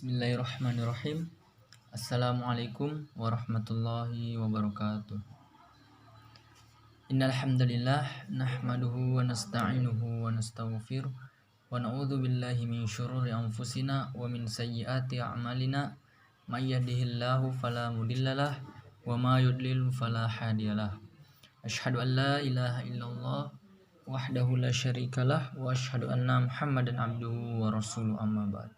Bismillahirrahmanirrahim. Assalamualaikum warahmatullahi wabarakatuh. Innal hamdalillah nahmaduhu wa nasta'inuhu wa nastaghfiruh wa na'udzu billahi min syururi anfusina wa min sayyiati a'malina. May yahdihillahu fala mudhillalah wa may yudlil fala hadiyalah. Asyhadu an la ilaha illallah wahdahu la syarikalah wa asyhadu anna Muhammadan abduhu wa rasuluhu amma ba'd.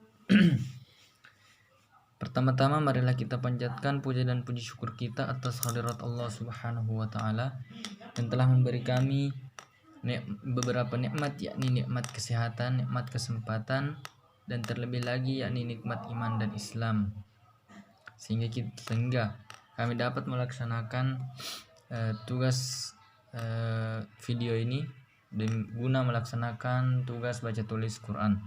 Pertama-tama marilah kita panjatkan puja dan puji syukur kita atas hadirat Allah Subhanahu wa taala yang telah memberi kami beberapa nikmat, yakni nikmat kesehatan, nikmat kesempatan, dan terlebih lagi yakni nikmat iman dan Islam. Sehingga kami dapat melaksanakan tugas video ini dan guna melaksanakan tugas baca tulis Quran.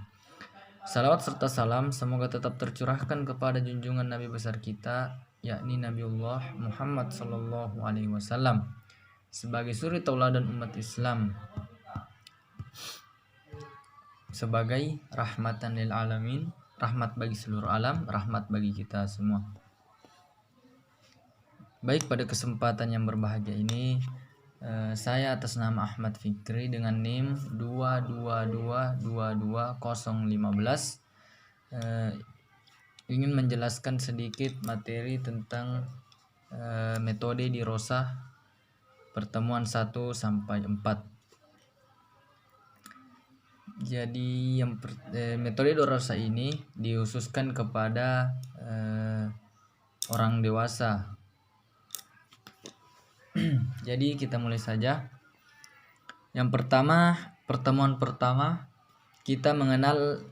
Salawat serta salam semoga tetap tercurahkan kepada junjungan Nabi besar kita, yakni Nabiullah Muhammad sallallahu alaihi wasallam sebagai suri tauladan umat Islam, sebagai rahmatan lil alamin, rahmat bagi seluruh alam, rahmat bagi kita semua. Baik, pada kesempatan yang berbahagia ini saya atas nama Ahmad Fikri dengan NIM 222222015 ingin menjelaskan sedikit materi tentang metode dirosah pertemuan 1 sampai 4. Jadi metode dirosah ini dikhususkan kepada orang dewasa. Jadi kita mulai saja. Yang pertama, pertemuan pertama kita mengenal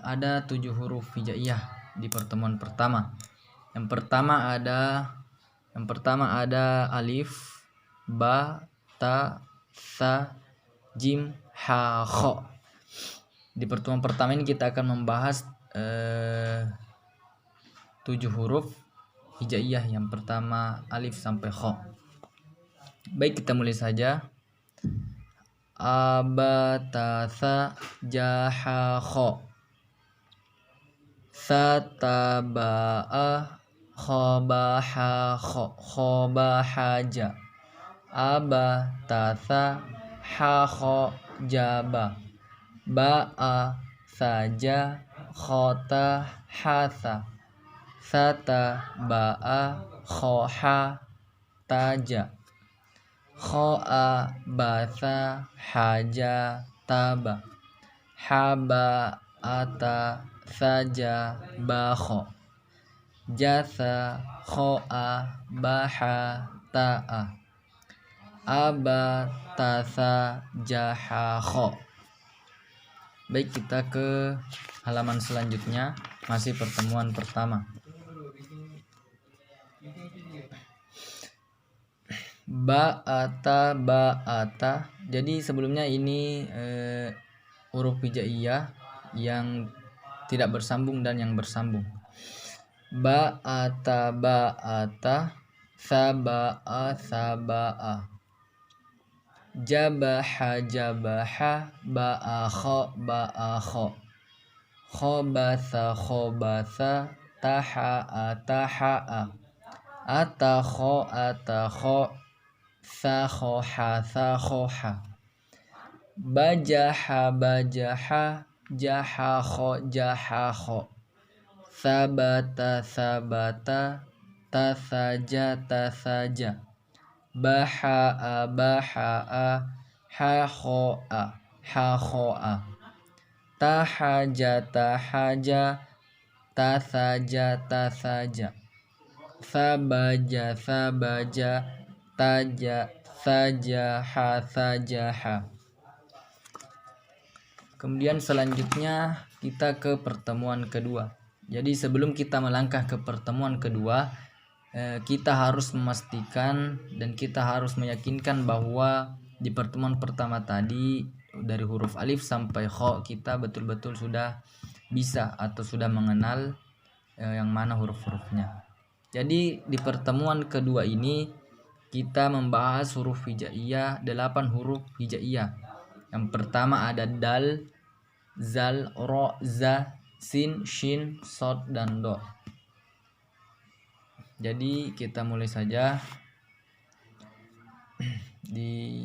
ada 7 huruf hijaiyah di pertemuan pertama. Yang pertama ada alif, ba, ta, tha, jim, ha, kha. Di pertemuan pertama ini kita akan membahas 7 huruf hijaiyah. Yang pertama alif sampai kha. Baik, kita mulai saja. Abatatha jaha kha, sataba'a khabaha kha, khabahaja, abatatha ha kha jaba, ba'a saja khata hatha, sataba'a khoha taja, kho'a batha haja taba, haba ata saja bakho, jasa kho'a baha ta'a, aba tasa jaha kho. Baik, kita ke halaman selanjutnya, masih pertemuan pertama. Ba'ata, ba'ata. Jadi sebelumnya ini huruf hijaiyah yang tidak bersambung dan yang bersambung. Ba'ata, ba'ata, saba'a, saba'a, jabaha, jabaha, ba'a kha, ba'a kha, khobasa, khobasa, taha'a, taha'a, ata kha, ata kha, sakhoha, sakhoha, bajaha, bajaha, jaha kha, jaha kha, sabata, sabata, tasaja, tasaja, baha'a, baha'a, ha kho'a, ha kho'a, tahaja, tahaja, tasaja, tasaja, sabaja, sabaja, taja, sajaha, sajaha. Kemudian selanjutnya kita ke pertemuan kedua. Jadi sebelum kita melangkah ke pertemuan kedua, kita harus memastikan dan kita harus meyakinkan bahwa di pertemuan pertama tadi dari huruf alif sampai kha kita betul-betul sudah bisa atau sudah mengenal yang mana huruf-hurufnya. Jadi di pertemuan kedua ini kita membahas huruf hijaiyah, 8 huruf hijaiyah. Yang pertama ada dal, zal, ro, za, sin, shin, sod, dan do. Jadi kita mulai saja di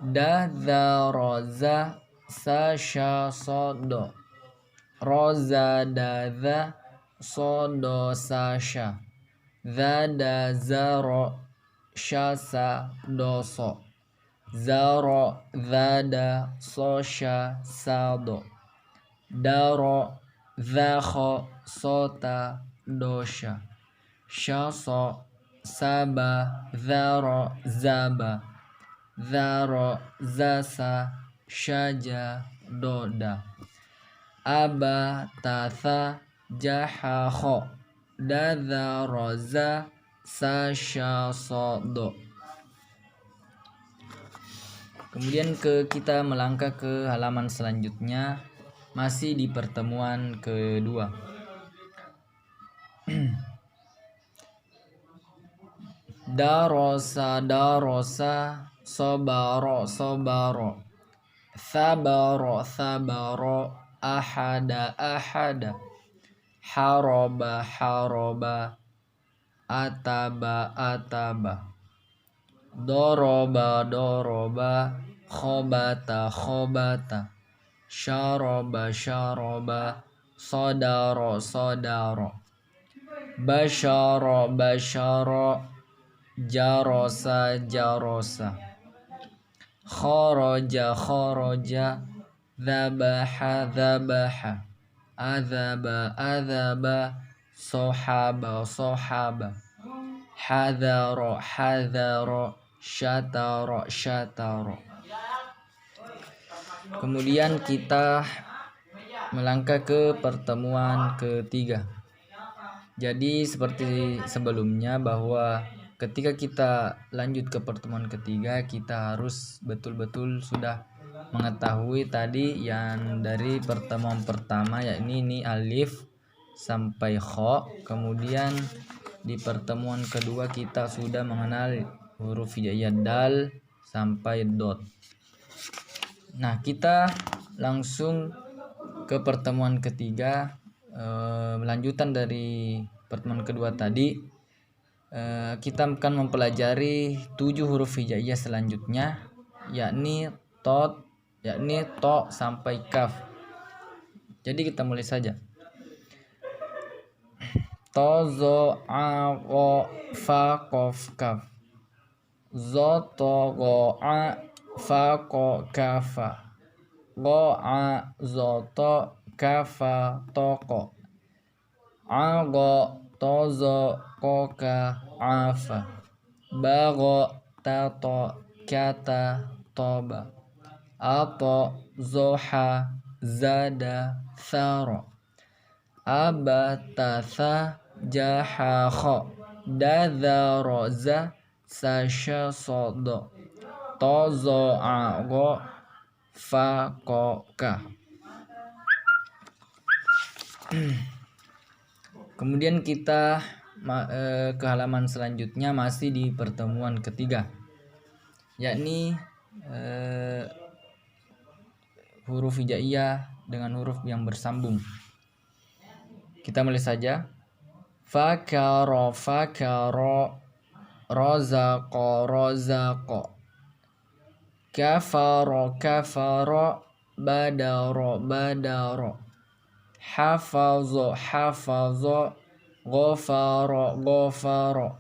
da, za, roza, sa, sha, sodo. Roza, da, za, sodo, sa, sha. Za, da, za, ro, sha, sa, do, so. Za, ro, za, da, so, sha, sa, do. Da, ro, za, kho, so, ta, do, sha. Sha, so, sa, ba, za, ro, za, ba. Za, ro, za, sa, sha, ja, do, da. Aba, ta, tha, ja, ha, kho. Da, za, ro, za, sa, sha, so, do. Kemudian kita melangkah ke halaman selanjutnya, masih di pertemuan kedua. Darosa, darosa, sobaro, sobaro. Sabaro, sabaro, ahada, ahada. Haroba, haroba, ataba, ataba. Doroba, doroba, khobata, khobata. Syaroba, syaroba, sodaro, sodaro. Basyaro, basyaro, jarosa, jarosa. Khoroja, khoroja, dhabaha, dhabaha. Adhaba, adhaba, sohaba, sohaba. Hadharo, hadharo, syataro, syataro. Kemudian kita melangkah ke pertemuan ketiga. Jadi seperti sebelumnya bahwa ketika kita lanjut ke pertemuan ketiga, kita harus betul-betul sudah mengetahui tadi yang dari pertemuan pertama, yakni ini alif sampai kho. Kemudian di pertemuan kedua kita sudah mengenal huruf hijaiyah dal sampai dot. Nah, kita langsung ke pertemuan ketiga, lanjutan dari pertemuan kedua tadi. Kita akan mempelajari 7 huruf hijaiyah selanjutnya, yakni to sampai kaf. Jadi kita mulai saja. To, zo, a, go, fa, kof, kaf. Zo, to, go, a, fa, ko, kafa. Go, a, zo, to, kafa, toko. A, go, to, zo, ko, ka, afa. Ba, go, ta, to, kata, toba. Ato, zoha, zada, tharo. Aba, ta, tha, jaha, kho. Da, za, ro, za, sa, sha, so, do. To, zo, a, go, fa, ko, ka. Kemudian kita ke halaman selanjutnya, masih di pertemuan ketiga, yakni huruf hijaiyah dengan huruf yang bersambung. Kita mulai saja. Fakaro, fakaro, rozaqo, rozaqo. Kafaro, kafaro, badaro, badaro. Hafazo, hafazo, ghafaro, ghafaro.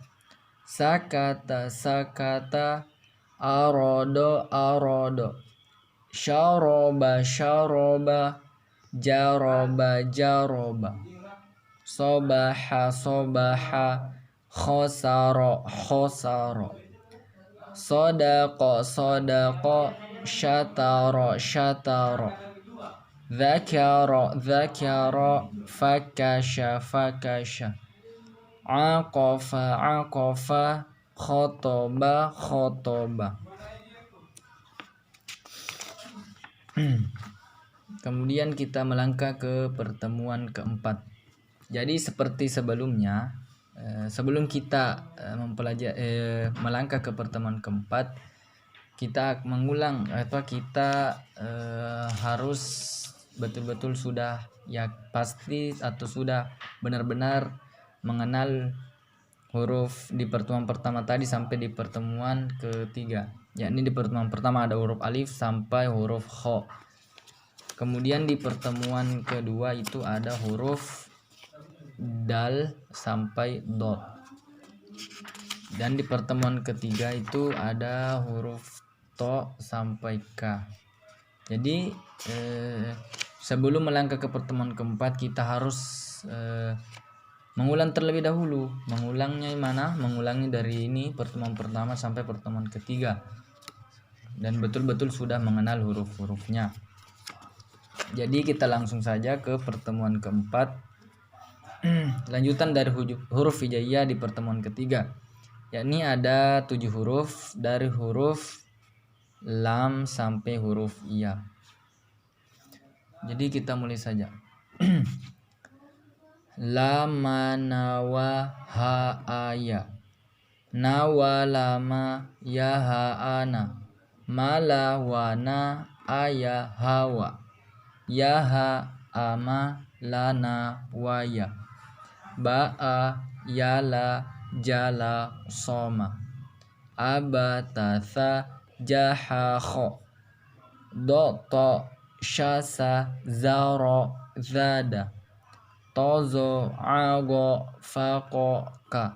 Sakata, sakata, arodo, arodo. Syaroba, syaroba, jaroba, jaroba. Sobaha, sobaha, khosaro, khosaro. Sodaqo, sodaqo, syataro, syataro. Zakaro, zakaro, fakasha, fakasha. Aqafa, aqafa, khotoba, khotoba. Kemudian kita melangkah ke pertemuan keempat. Jadi seperti sebelumnya, sebelum kita melangkah ke pertemuan keempat, kita mengulang atau kita harus betul-betul sudah ya pasti atau sudah benar-benar mengenal huruf di pertemuan pertama tadi sampai di pertemuan ketiga. Yakni di pertemuan pertama ada huruf alif sampai huruf kha. Kemudian di pertemuan kedua itu ada huruf dal sampai dot. Dan di pertemuan ketiga itu ada huruf to sampai k. Jadi sebelum melangkah ke pertemuan keempat kita harus mengulang terlebih dahulu. Mengulangnya mana? Mengulangi dari ini pertemuan pertama sampai pertemuan ketiga. Dan betul-betul sudah mengenal huruf-hurufnya. Jadi kita langsung saja ke pertemuan keempat. Lanjutan dari huruf hijaiyah di pertemuan ketiga. Yakni ada 7 huruf dari huruf lam sampai huruf iya. Jadi kita mulai saja. Lama nawa ha aya. Nawa lama ya ha ana. Mala wana aya hawa. Ya ha ama lana waya. Ba'a yala jala soma. Abatasa jaha kho. Doto shasa zaro zada. Tozo ago fako ka.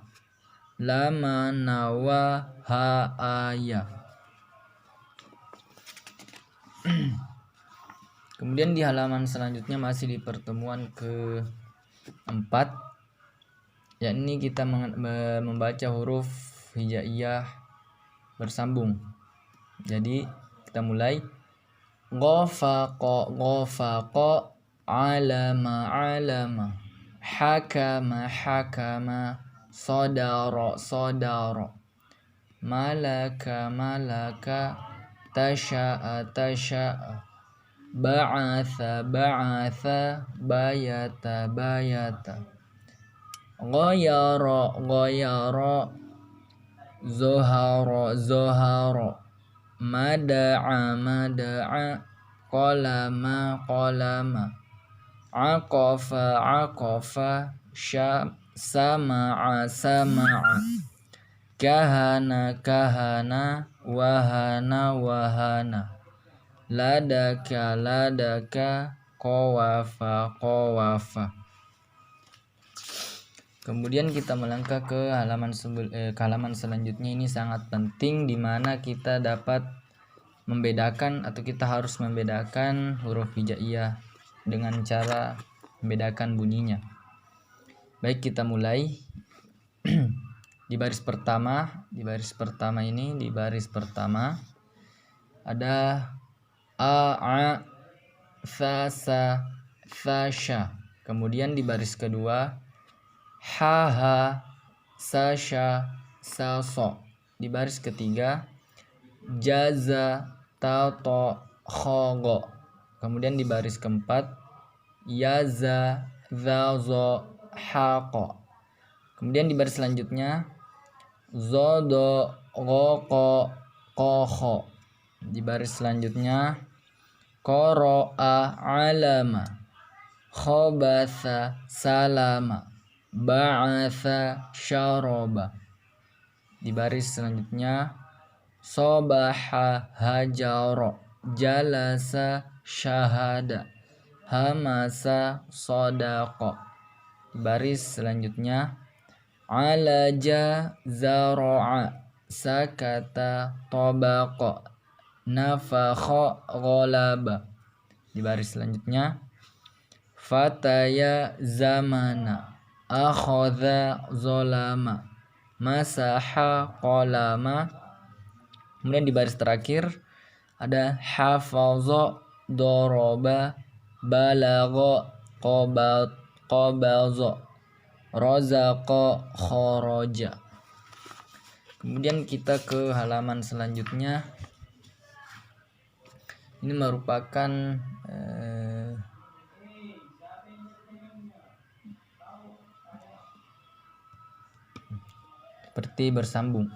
Lama nawa ha aya. Kemudian di halaman selanjutnya masih di pertemuan keempat, yakni kita membaca huruf hijaiyah bersambung. Jadi kita mulai. Ghafaqo ghafaqo, alama alama, hakama hakama, sadara sadara, malaka malaka, tasha'a tasha'a, ba'atha ba'atha, bayata bayata, ghayara ghayara, zuhara zuhara, mada'a mada'a, qalama qalama, aqafa aqafa, sama'a sama'a, kahana kahana, wahana wahana, ladaka ladaka, qawafa qawafa. Kemudian kita melangkah ke halaman selanjutnya. Ini sangat penting di mana kita dapat membedakan atau kita harus membedakan huruf hijaiyah dengan cara membedakan bunyinya. Baik, kita mulai. Di baris pertama ada a sa sa sha. Kemudian di baris kedua ha ha sa sha sa so. Di baris ketiga jaza ta to kho go. Kemudian di baris keempat yaza za zo ha ko. Kemudian di baris selanjutnya zodo roko koho. Di baris selanjutnya qara'a alama, khobatha salama, ba'atha syaroba. Di baris selanjutnya sobaha hajaro, jalasa syahada, hamasa sodako. Di baris selanjutnya alaja zaro'a, sakata tobako, nafakho gholaba. Di baris selanjutnya fataya zamana, akhodha zolama, masaha kolama. Kemudian di baris terakhir ada hafazo doroba, balago qobazo, rozaqo khoroja. Kemudian kita ke halaman selanjutnya. Ini merupakan seperti bersambung.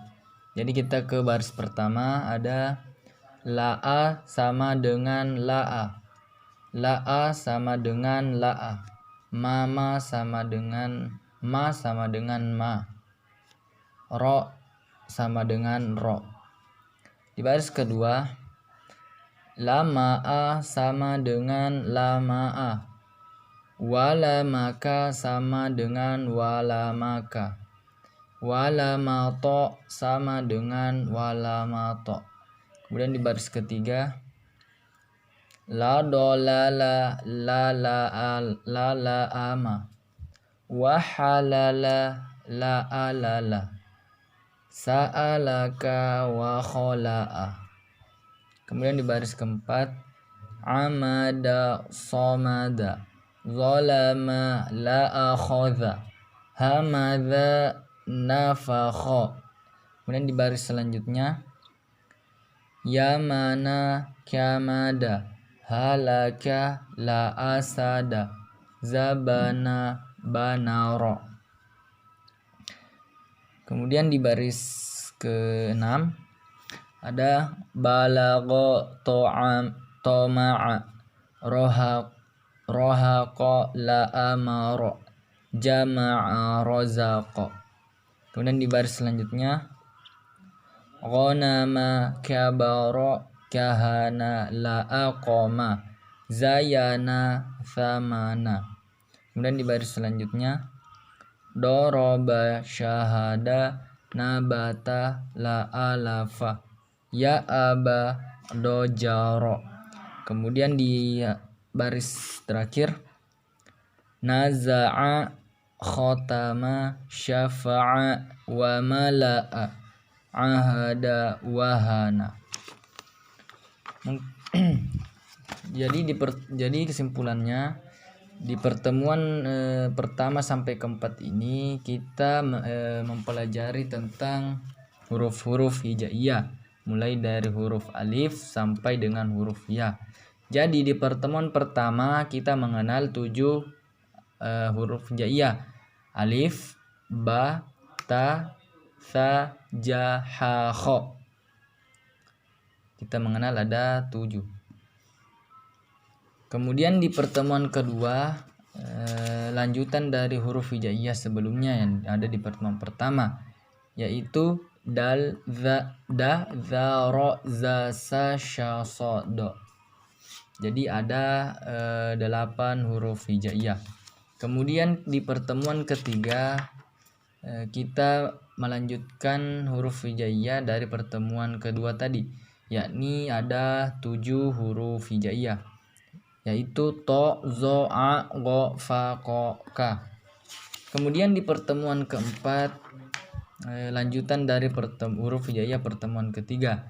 Jadi kita ke baris pertama ada la'a sama dengan la'a. la'a sama dengan la'a, mama sama dengan ma sama dengan ma, ro sama dengan ro. Di baris kedua, lama'a sama dengan lama'a, walamaka sama dengan walamaka, walamato sama dengan walamato. Kemudian di baris ketiga, la dolala la la ama, wahalala la alala, sa'alaka wa khola'a. Kemudian di baris keempat, amada somada, zolama la akhadha, hamadha nafakho. Kemudian di baris selanjutnya, yamana kyamada, halaka la asada, zabana banaro. Kemudian di baris ke-6 ada balago toma'a, rohaqo la amaro, jama'a rozaqo. Kemudian di baris selanjutnya, ghanama kabaro kahana la aqama, zayana thamana. Kemudian di baris selanjutnya, doroba syahada nabata la alafa, ya aba dojaro. Kemudian di baris terakhir, naza'a khotama syafa'a wa mala'a ahada wahana. Jadi kesimpulannya, di pertemuan pertama sampai keempat ini kita mempelajari tentang huruf-huruf hijaiyah, mulai dari huruf alif sampai dengan huruf ya. Jadi di pertemuan pertama kita mengenal 7 huruf hijaiyah: alif, ba, ta, sa, ja, ha, kho. Kita mengenal ada 7. Kemudian di pertemuan kedua, lanjutan dari huruf hijaiyah sebelumnya yang ada di pertemuan pertama, yaitu dal, za, da, za, ro, za, sa, sha, so, do. Jadi ada 8 huruf hijaiyah. Kemudian di pertemuan ketiga, kita melanjutkan huruf hijaiyah dari pertemuan kedua tadi, yakni ada 7 huruf hijaiyah, yaitu to, zo, a, go, fa, ko, ka. Kemudian di pertemuan keempat, lanjutan dari huruf hijaiyah pertemuan ketiga,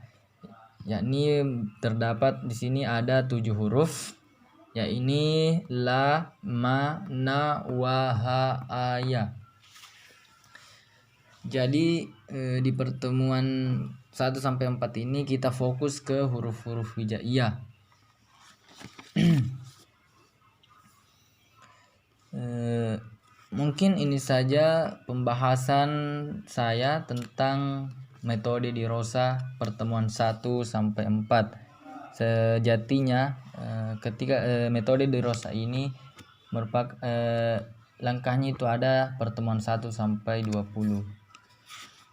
yakni terdapat di sini ada 7 huruf, yakni la, ma, na, wa, ha, a, ya. Jadi di pertemuan 1 sampai 4 ini kita fokus ke huruf-huruf hijaiyah. Mungkin ini saja pembahasan saya tentang metode dirosa pertemuan 1 sampai 4. Sejatinya ketika metode dirosa ini merupakan langkahnya itu ada pertemuan 1 sampai 20.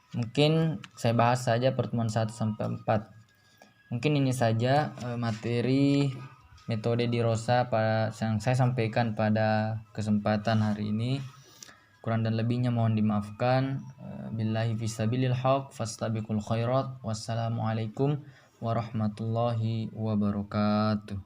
Mungkin saya bahas saja pertemuan 1 sampai 4. Mungkin ini saja materi metode dirosa yang saya sampaikan pada kesempatan hari ini. Kurang dan lebihnya mohon dimaafkan. Billahi fisabilil haq fastabiqul khairat. Wassalamualaikum warahmatullahi wabarakatuh.